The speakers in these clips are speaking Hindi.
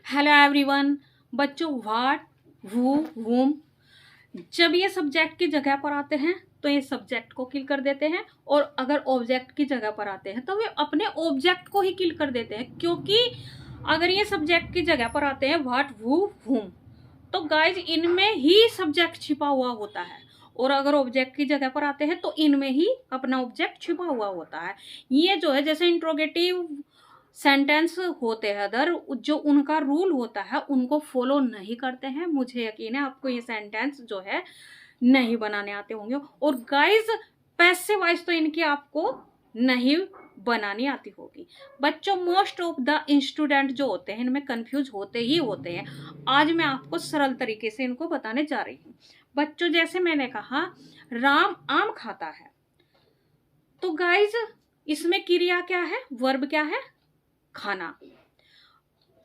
Hello everyone. बच्चों, व्हाट, हु, whom जब ये सब्जेक्ट की जगह पर आते हैं तो ये सब्जेक्ट को किल कर देते हैं, और अगर ऑब्जेक्ट की जगह पर आते हैं तो वे अपने ऑब्जेक्ट को ही किल कर देते हैं। क्योंकि अगर ये सब्जेक्ट की जगह पर आते हैं व्हाट, हु, whom, तो गाइज इनमें ही सब्जेक्ट छिपा हुआ होता है, और अगर ऑब्जेक्ट की जगह पर आते हैं तो इनमें ही अपना ऑब्जेक्ट छिपा हुआ होता है। ये जो है जैसे इंट्रोगेटिव सेंटेंस होते हैं अदर, जो उनका रूल होता है उनको फॉलो नहीं करते हैं। मुझे यकीन है आपको ये सेंटेंस जो है नहीं बनाने आते होंगे। और गाइज पैसिव वॉइस तो इनकी आपको नहीं बनानी आती होगी। बच्चों, मोस्ट ऑफ द स्टूडेंट जो होते हैं इनमें कंफ्यूज होते ही होते हैं। आज मैं आपको सरल तरीके से इनको बताने जा रही हूँ। बच्चों, जैसे मैंने कहा राम आम खाता है, तो गाइज इसमें क्रिया क्या है, वर्ब क्या है, खाना,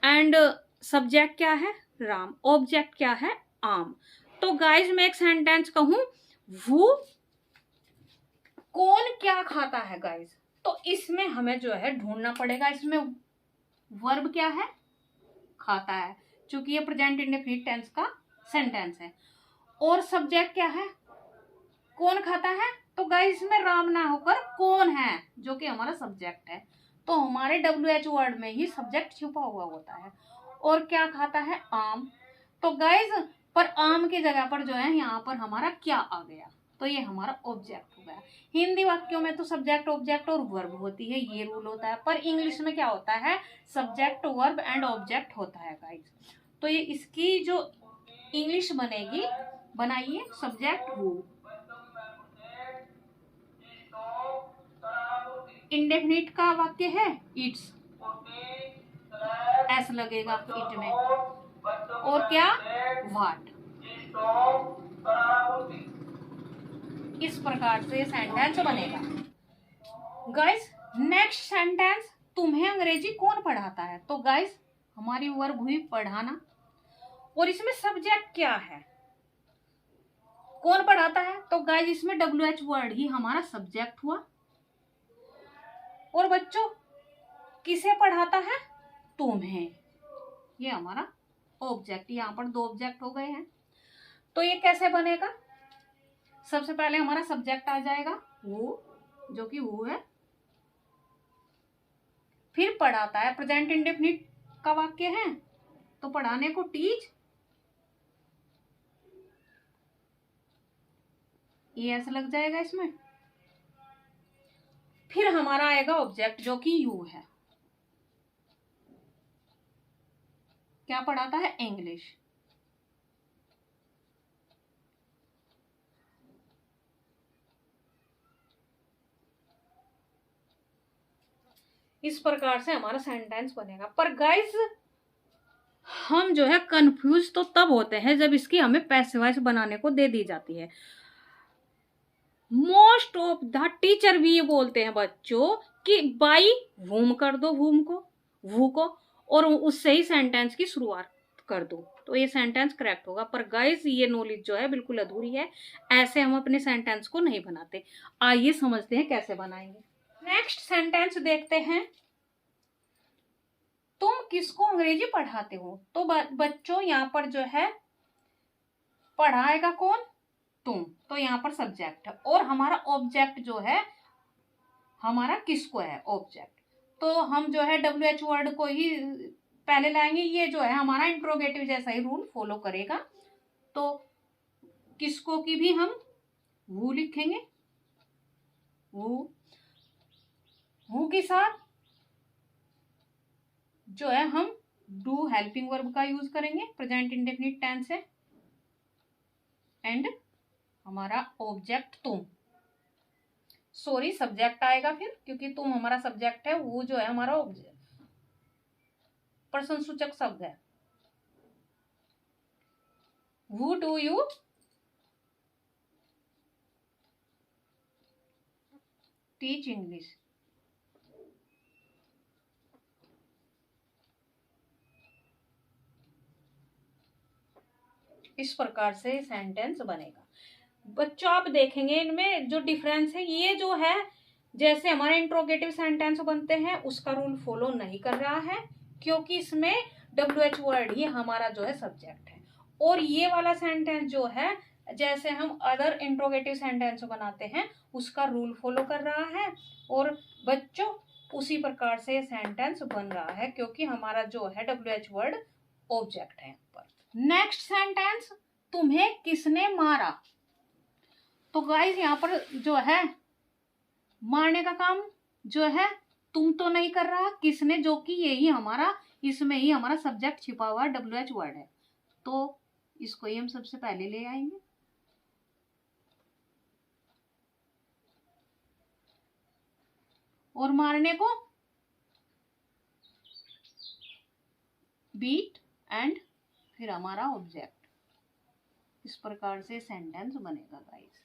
एंड सब्जेक्ट क्या है, राम, ऑब्जेक्ट क्या है, आम। तो गाइज मैं एक सेंटेंस कहूं, वो कौन क्या खाता है गाइज, तो इसमें हमें जो है ढूंढना पड़ेगा। इसमें वर्ब क्या है, खाता है, क्योंकि ये प्रेजेंट इंडेफिनिट टेंस का सेंटेंस है। और सब्जेक्ट क्या है, कौन खाता है, तो गाइस इसमें राम ना होकर कौन है, जो कि हमारा सब्जेक्ट है। तो हमारे WH वर्ड में ही सब्जेक्ट छुपा हुआ होता है। और क्या खाता है, आम। तो गाइस पर आम की जगह पर जो है यहाँ पर हमारा क्या आ गया, तो ये हमारा ऑब्जेक्ट हो गया। हिंदी वाक्यों में तो सब्जेक्ट, ऑब्जेक्ट और वर्ब होती है, ये रूल होता है। पर इंग्लिश में क्या होता है, सब्जेक्ट, वर्ब एंड ऑब्जेक्ट होता है गाइस। तो ये इसकी जो इंग्लिश बनेगी, बनाइए सब्जेक्ट हु, इंडेफिनिट का वाक्य है इट्स, एस लगेगा इट में, और क्या, व्हाट। इस प्रकार से सेंटेंस बनेगा। गाइस नेक्स्ट सेंटेंस, तुम्हें अंग्रेजी कौन पढ़ाता है, तो गाइस हमारी वर्ब हुई पढ़ाना, और इसमें सब्जेक्ट क्या है, कौन पढ़ाता है, तो गाइस इसमें WH वर्ड ही हमारा सब्जेक्ट हुआ। और बच्चों किसे पढ़ाता है, तुम्हें, ये हमारा ऑब्जेक्ट। यहाँ पर दो ऑब्जेक्ट हो गए हैं, तो ये कैसे बनेगा, सबसे पहले हमारा सब्जेक्ट आ जाएगा वो, जो कि वो है, फिर पढ़ाता है, प्रेजेंट इंडेफिनिट का वाक्य है, तो पढ़ाने को टीच, ये ऐसे लग जाएगा इसमें। फिर हमारा आएगा ऑब्जेक्ट जो कि यू है, क्या पढ़ाता है, इंग्लिश। इस प्रकार से हमारा सेंटेंस बनेगा। पर गाइस हम जो है कंफ्यूज तो तब होते हैं जब इसकी हमें पैसिव वॉइस बनाने को दे दी जाती है। मोस्ट ऑफ द टीचर भी ये बोलते हैं बच्चों कि बाई वूम कर दो, वूम को, वू को, और उससे ही सेंटेंस की शुरुआत कर दो, तो ये सेंटेंस करेक्ट होगा। पर गाइस ये नॉलेज जो है बिल्कुल अधूरी है, ऐसे हम अपने सेंटेंस को नहीं बनाते। आइए समझते हैं कैसे बनाएंगे। नेक्स्ट सेंटेंस देखते हैं, तुम किसको अंग्रेजी पढ़ाते हो, तो बच्चों यहाँ पर जो है पढ़ाएगा कौन, तुम, तो यहाँ पर सब्जेक्ट है, और हमारा ऑब्जेक्ट जो है हमारा किसको है, ऑब्जेक्ट। तो हम जो है WH वर्ड को ही पहले लाएंगे, ये जो है हमारा इंट्रोगेटिव जैसा ही रूल फॉलो करेगा। तो किसको की भी हम वो लिखेंगे, वो के साथ जो है हम डू हेल्पिंग वर्ब का यूज करेंगे, प्रेजेंट इंडेफिनिट टेंस है, एंड हमारा ऑब्जेक्ट तुम, सॉरी सब्जेक्ट आएगा फिर, क्योंकि तुम हमारा सब्जेक्ट है, वो जो है हमारा ऑब्जेक्ट, पर्सन सूचक शब्द है। Who do you teach English? इस प्रकार से सेंटेंस बनेगा। बच्चों आप देखेंगे इनमें जो डिफरेंस है, ये जो है जैसे हमारे इंट्रोगेटिव सेंटेंस बनते हैं उसका रूल फॉलो नहीं कर रहा है, क्योंकि इसमें WH वर्ड ही हमारा जो है सब्जेक्ट है। और ये वाला सेंटेंस जो है, जैसे हम अदर इंट्रोगेटिव सेंटेंस बनाते हैं उसका रूल फॉलो कर रहा है, और बच्चों उसी प्रकार से सेंटेंस बन रहा है, क्योंकि हमारा जो है WH वर्ड ऑब्जेक्ट है यहाँ पर। नेक्स्ट सेंटेंस, तुम्हें किसने मारा। तो गाइस यहाँ पर जो है मारने का काम जो है तुम तो नहीं कर रहा, किसने, जो कि यही हमारा, इसमें ही हमारा सब्जेक्ट छिपा हुआ WH वर्ड है। तो इसको ही हम सबसे पहले ले आएंगे। और मारने को बीट एंड फिर हमारा ऑब्जेक्ट। इस प्रकार से सेंटेंस बनेगा गाइस।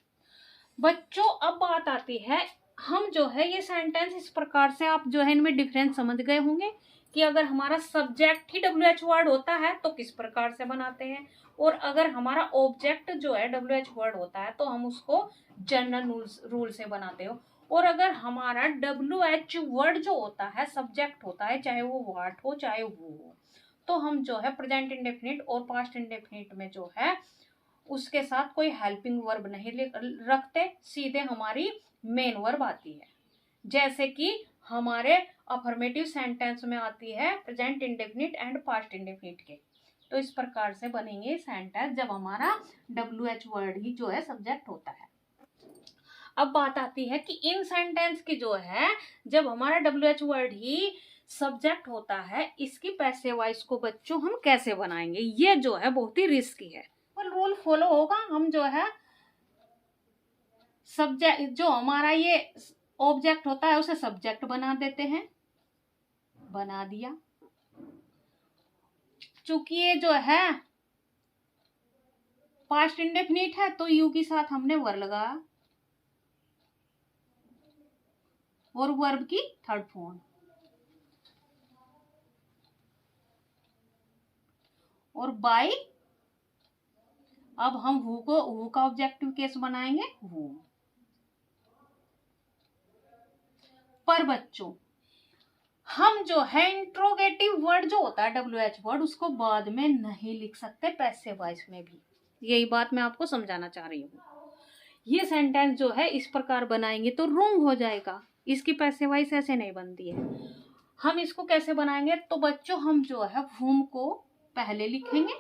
बच्चों अब बात आती है, हम जो है ये सेंटेंस इस प्रकार से, आप जो है इनमें डिफरेंस समझ गए होंगे कि अगर हमारा सब्जेक्ट ही WH वर्ड होता है तो किस प्रकार से बनाते हैं, और अगर हमारा ऑब्जेक्ट जो है WH वर्ड होता है तो हम उसको जनरल रूल से बनाते हो। और अगर हमारा WH वर्ड जो होता है सब्जेक्ट होता है, चाहे वो व्हाट हो चाहे वो हो, तो हम जो है प्रेजेंट इंडेफिनिट और पास्ट इंडेफिनिट में जो है उसके साथ कोई हेल्पिंग वर्ब नहीं रखते, सीधे हमारी मेन वर्ब आती है। जैसे कि हमारे अफर्मेटिव सेंटेंस में आती है present indefinite and past indefinite के। तो इस प्रकार से बनेंगे सेंटेंस जब हमारा WH वर्ड ही जो है सब्जेक्ट होता है। अब बात आती है कि इन सेंटेंस की जो है जब हमारा WH वर्ड ही सब्जेक्ट होता है, इसकी पैसिव वॉइस को बच्चों हम कैसे बनाएंगे, ये जो है बहुत ही रिस्की है। पर रूल फॉलो होगा, हम जो है सब्जेक्ट जो हमारा ये ऑब्जेक्ट होता है उसे सब्जेक्ट बना देते हैं, बना दिया। चूंकि ये जो है पास्ट इंडेफिनिट है तो यू के साथ हमने वर लगाया, और वर्ब की थर्ड फॉर्म। और बाय, अब हम हु का ऑब्जेक्टिव केस बनाएंगे हु। पर बच्चों हम जो है इंट्रोगेटिव वर्ड जो होता है WH वर्ड उसको बाद में नहीं लिख सकते पैसिव वॉइस में भी, यही बात मैं आपको समझाना चाह रही हूँ। ये सेंटेंस जो है इस प्रकार बनाएंगे तो रॉन्ग हो जाएगा, इसकी पैसिव वॉइस ऐसे नहीं बनती है। हम इसको कैसे बनाएंगे, तो बच्चों हम जो है whom को पहले लिखेंगे,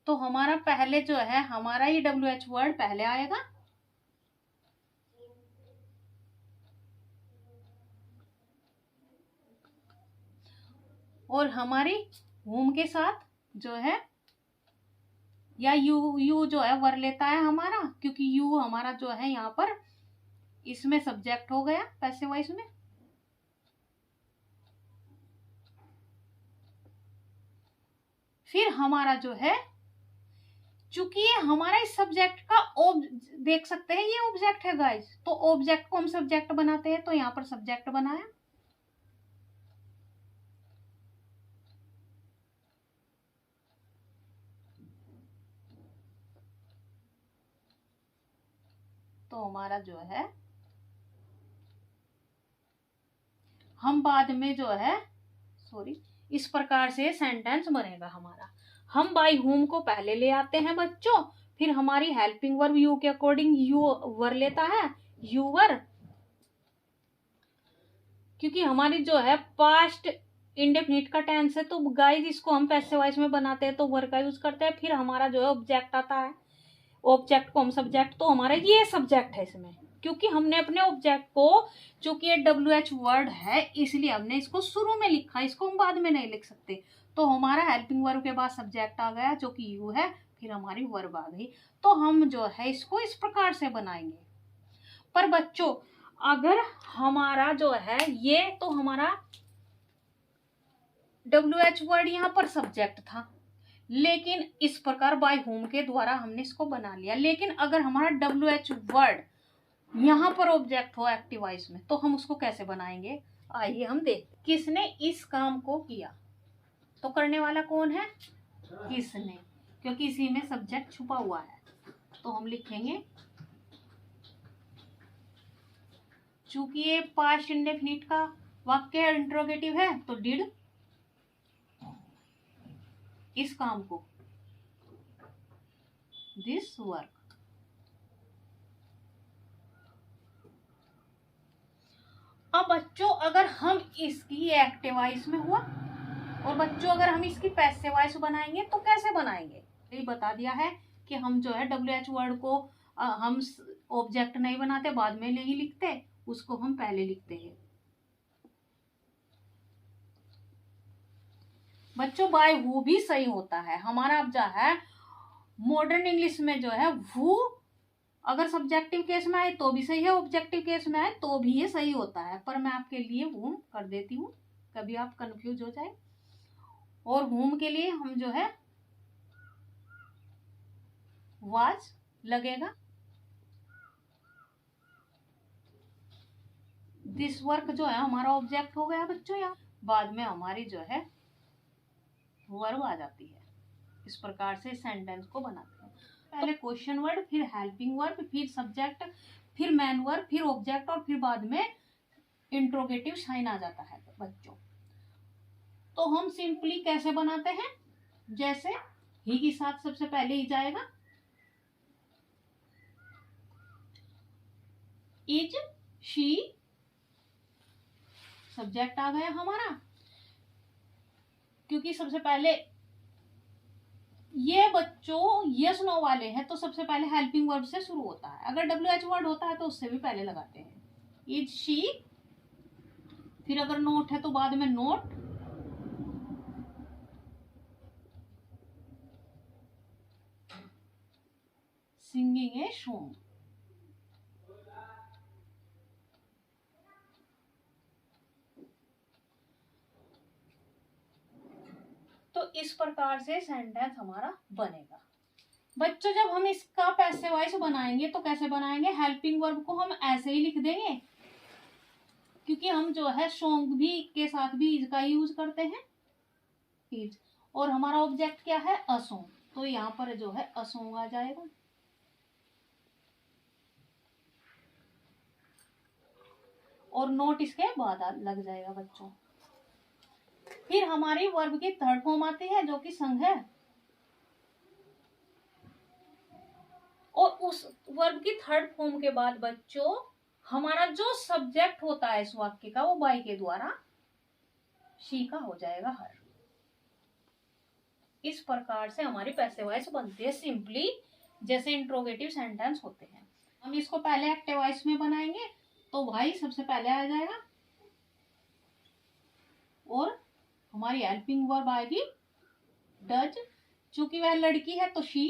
तो हमारा पहले जो है हमारा ये WH वर्ड पहले आएगा, और हमारी whom के साथ जो है या यू जो है वर लेता है हमारा, क्योंकि यू हमारा जो है यहाँ पर इसमें सब्जेक्ट हो गया पैसिव वॉइस में। फिर हमारा जो है चूंकि ये हमारा इस सब्जेक्ट का देख सकते हैं ये ऑब्जेक्ट है गाइस, तो ऑब्जेक्ट को हम सब्जेक्ट बनाते हैं, तो यहाँ पर सब्जेक्ट बनाया। तो हमारा जो है हम बाद में जो है इस प्रकार से सेंटेंस बनेगा हमारा। हम बाय हुम को पहले ले आते हैं बच्चों, फिर हमारी हेल्पिंग वर्ब यू के अकॉर्डिंग यू वर लेता है, यू वर, क्योंकि हमारी जो है पास्ट इंडेफिनिट का टेंस है तो गाइस इसको हम पैसिव वॉइस में बनाते हैं तो वर का यूज करते हैं। फिर हमारा जो है ऑब्जेक्ट आता है, ऑब्जेक्ट को हम सब्जेक्ट, तो हमारा ये सब्जेक्ट है इसमें, क्योंकि हमने अपने ऑब्जेक्ट को, चूंकि ये WH वर्ड है इसलिए हमने इसको शुरू में लिखा, इसको हम बाद में नहीं लिख सकते। तो हमारा हेल्पिंग वर्ब के बाद सब्जेक्ट आ गया जो कि यू है, फिर हमारी वर्ब आ गई, तो हम जो है इसको इस प्रकार से बनाएंगे। पर बच्चों अगर हमारा जो है ये, तो हमारा WH वर्ड यहाँ पर सब्जेक्ट था, लेकिन इस प्रकार बाय होम के द्वारा हमने इसको बना लिया। लेकिन अगर हमारा WH वर्ड यहाँ पर ऑब्जेक्ट हो एक्टिव वॉइस में, तो हम उसको कैसे बनाएंगे, आइए हम देख। किसने इस काम को किया, तो करने वाला कौन है, किसने, क्योंकि इसी में सब्जेक्ट छुपा हुआ है। तो हम लिखेंगे चूंकि ये पास्ट इंडेफिनिट का वाक्य इंट्रोगेटिव है तो डिड इस काम को, दिस वर्क। अब बच्चों अगर हम इसकी एक्टिव वॉइस में हुआ और बच्चों अगर हम इसकी पैसिव वॉइस बनाएंगे तो कैसे बनाएंगे, ये बता दिया है कि हम जो है WH वर्ड को हम ऑब्जेक्ट नहीं बनाते, बाद में नहीं लिखते, उसको हम पहले लिखते हैं। बच्चों बाय हु भी सही होता है हमारा। अब जो है मॉडर्न इंग्लिश में जो है हु अगर सब्जेक्टिव केस में आए तो भी सही है, ऑब्जेक्टिव केस में आए तो भी ये सही होता है, पर मैं आपके लिए whom कर देती हूँ, कभी आप कंफ्यूज हो जाए। और whom के लिए हम जो है was लगेगा। दिस वर्क जो है हमारा ऑब्जेक्ट हो गया बच्चों, यहाँ बाद में हमारी जो है वर्ब आ जाती है। इस प्रकार से सेंटेंस को बनाते हैं। पहले क्वेश्चन वर्ड, फिर हेल्पिंग वर्ब, फिर सब्जेक्ट, फिर मैन वर्ब, फिर ऑब्जेक्ट और फिर बाद में इंट्रोगेटिव साइन आ जाता है बच्चों। तो हम सिंपली कैसे बनाते हैं, जैसे ही के साथ सबसे पहले ही जाएगा इज शी, सब्जेक्ट आ गया हमारा, क्योंकि सबसे पहले ये बच्चों यस नो वाले हैं तो सबसे पहले हेल्पिंग वर्ब से शुरू होता है। अगर WH वर्ड होता है तो उससे भी पहले लगाते हैं इज शी, फिर अगर नोट है तो बाद में नोट, सिंगिंग ए सॉन्ग। तो इस प्रकार से सेंटेंस हमारा बनेगा। बच्चों जब हम इसका पैसिव वॉइस बनाएंगे तो कैसे बनाएंगे, हेल्पिंग वर्ब को हम ऐसे ही लिख देंगे, क्योंकि हम जो है सॉन्ग भी के साथ भी इज का यूज करते हैं, इज। और हमारा ऑब्जेक्ट क्या है, अ सॉन्ग, तो यहाँ पर जो है अ सॉन्ग आ जाएगा। और नोट इसके बाद लग जाएगा बच्चों। फिर हमारी वर्ब की थर्ड फॉर्म आती है जो कि संग है, और उस वर्ब की थर्ड फॉर्म के बाद बच्चों हमारा जो सब्जेक्ट होता है इस वाक्य का वो बाई के द्वारा शी का हो जाएगा हर। इस प्रकार से हमारी पैसिव वॉइस बनती है सिंपली, जैसे इंट्रोगेटिव सेंटेंस होते हैं। हम इसको पहले एक्टिव वॉइस में बनाएंगे तो भाई सबसे पहले आ जाएगा, और हमारी हेल्पिंग वर्ब आएगी डज, चूंकि वह लड़की है तो शी,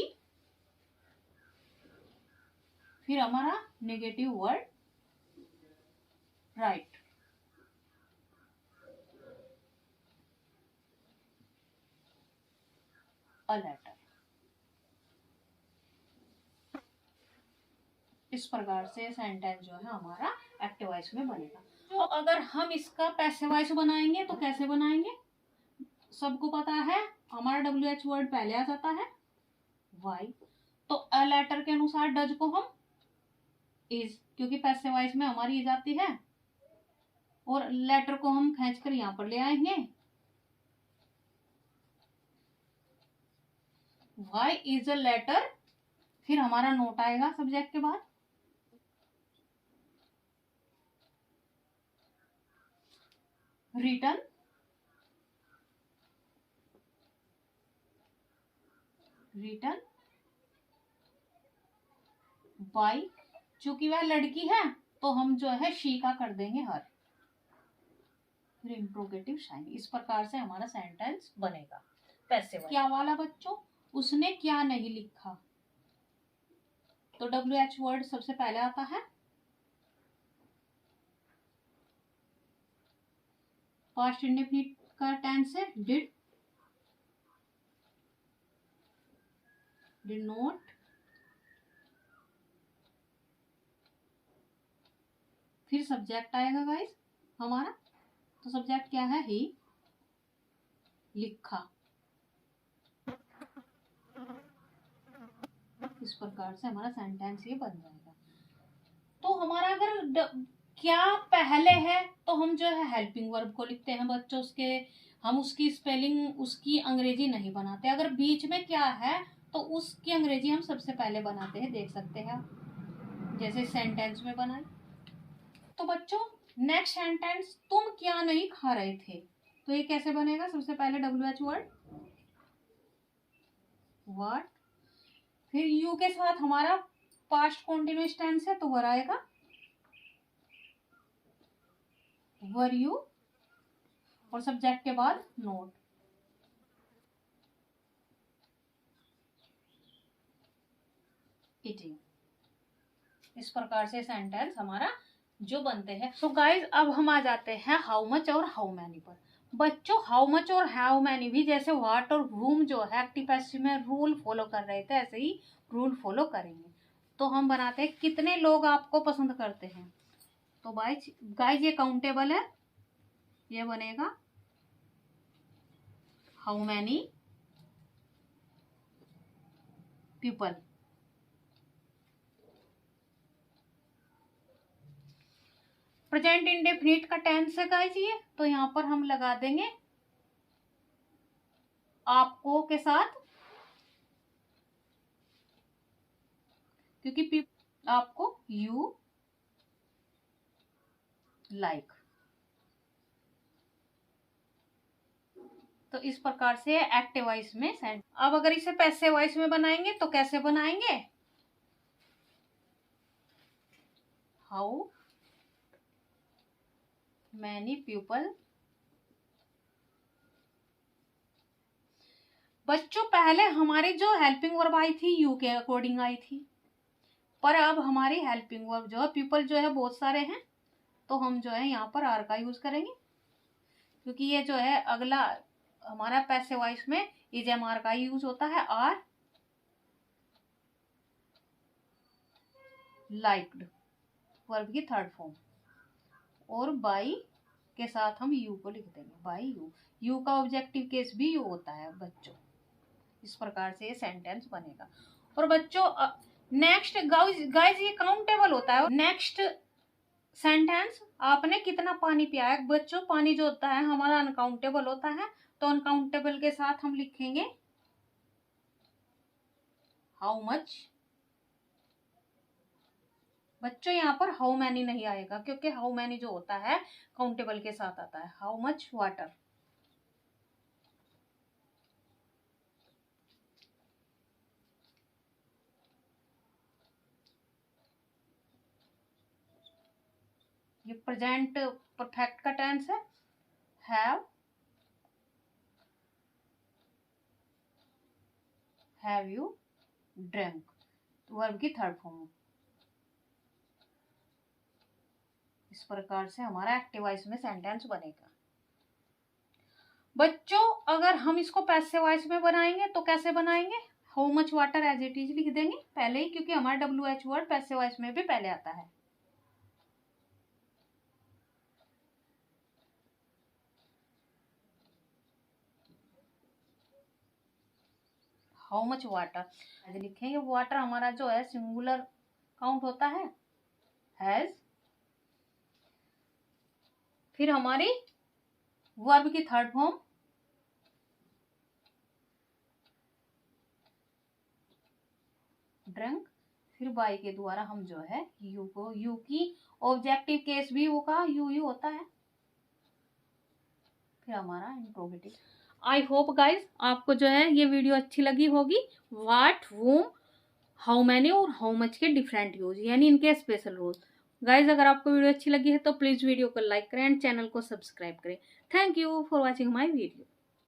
फिर हमारा negative word right, a letter. इस प्रकार से सेंटेंस जो है हमारा एक्टिव वॉइस में बनेगा। तो अगर हम इसका पैसिव वॉइस बनाएंगे तो कैसे बनाएंगे, सबको पता है हमारा WH वर्ड पहले आ जाता है वाई, तो अ लेटर के अनुसार डज को हम इज, क्योंकि पैसिव वॉइस में हमारी इज आती है, और लेटर को हम खींच कर यहां पर ले आएंगे, वाई इज अ लेटर, फिर हमारा नोट आएगा सब्जेक्ट के बाद, रिटर्न, रिटर्न बाई, चूंकि वह लड़की है तो हम जो है शी का कर देंगे हर, फिर इंट्रोगेटिव साइन। इस प्रकार से हमारा सेंटेंस बनेगा पैसिव। क्या वाला बच्चों, उसने क्या नहीं लिखा, तो WH वर्ड सबसे पहले आता है, पास्ट इंडेफिनिट का टेंस है डिड, डिड नॉट, फिर सब्जेक्ट आएगा गाइस हमारा, तो सब्जेक्ट क्या है, ही, लिखा। इस प्रकार से हमारा सेंटेंस ये बन जाएगा। तो हमारा अगर क्या पहले है तो हम जो है हेल्पिंग वर्ब को लिखते हैं बच्चों, उसके हम उसकी स्पेलिंग, उसकी अंग्रेजी नहीं बनाते। अगर बीच में क्या है तो उसकी अंग्रेजी हम सबसे पहले बनाते हैं, देख सकते हैं आप, जैसे सेंटेंस में बनाए। तो बच्चों नेक्स्ट सेंटेंस, तुम क्या नहीं खा रहे थे, तो ये कैसे बनेगा? सबसे पहले WH वर्ड व्हाट, फिर यू के साथ हमारा पास्ट कॉन्टिन्यूअस टेंस है तो वर आएगा, वर यू, और सब्जेक्ट के बाद नोट। ईटिंग। इस प्रकार से सेंटेंस हमारा जो बनते हैं। सो गाइज अब हम आ जाते हैं हाउ मच और हाउ मैनी पर। बच्चों हाउ मच और हाउ मैनी भी जैसे व्हाट और whom जो है एक्टिव पैसिव में रूल फॉलो कर रहे थे, ऐसे ही रूल फॉलो करेंगे। तो हम बनाते हैं कितने लोग आपको पसंद करते हैं। तो गाइज ये काउंटेबल है, ये बनेगा how many people. Present indefinite का टेंस है गाइज ये, तो यहाँ पर हम लगा देंगे आपको के साथ, क्योंकि आपको यू लाइक। तो इस प्रकार से एक्टिव वॉइस में सेंट। अब अगर इसे पैसिव वॉइस में बनाएंगे तो कैसे बनाएंगे? How many people. बच्चों पहले हमारी जो हेल्पिंग वर्ब आई थी यू के अकॉर्डिंग आई थी, पर अब हमारी हेल्पिंग वर्ब जो है पीपल जो है बहुत सारे हैं, तो हम जो है यहाँ पर आर का यूज करेंगे, क्योंकि ये जो है अगला हमारा पैसिव वॉइस में इज एम आर का यूज होता है, आर लाइक्ड वर्ब की थर्ड फॉर्म, और बाई के साथ हम यू को लिख देंगे, बाई यू। यू का ऑब्जेक्टिव केस भी यू होता है बच्चों। इस प्रकार से ये सेंटेंस बनेगा। और बच्चों नेक्स्ट गाइस ये काउंटेबल होता है। नेक्स्ट सेंटेंस, आपने कितना पानी पिया है। बच्चों पानी जो होता है हमारा अनकाउंटेबल होता है, तो अनकाउंटेबल के साथ हम लिखेंगे हाउ मच। बच्चों यहाँ पर हाउ मैनी नहीं आएगा, क्योंकि हाउ मैनी जो होता है काउंटेबल के साथ आता है। How much water. ये प्रेजेंट परफेक्ट का टेंस है, हैव यू ड्रिंक, वर्ब की थर्ड फॉर्म। इस प्रकार से हमारा एक्टिव वॉइस में सेंटेंस बनेगा। बच्चों अगर हम इसको पैसिव वॉइस में बनाएंगे तो कैसे बनाएंगे? How much water as it is लिख देंगे पहले ही, क्योंकि हमारा WH वर्ड पैसिव वॉइस में भी पहले आता है। हाउ मच वाटर लिखेंगे। वाटर हमारा जो है सिंगुलर काउंट होता है, हैज। फिर हमारी वर्ब की थर्ड फॉर्म ड्रिंक, फिर बाई के द्वारा हम जो है यू को, यू की ऑब्जेक्टिव केस भी यू का यू होता है, फिर हमारा इंट्रोगेटिव। आई होप गाइज आपको जो है ये वीडियो अच्छी लगी होगी। व्हाट, वूम, हाउ मैनी और हाउ मच के डिफरेंट यूज, यानी इनके स्पेशल रूल्स। गाइज अगर आपको वीडियो अच्छी लगी है तो प्लीज वीडियो को लाइक करें एंड चैनल को सब्सक्राइब करें। Thank you for watching my video.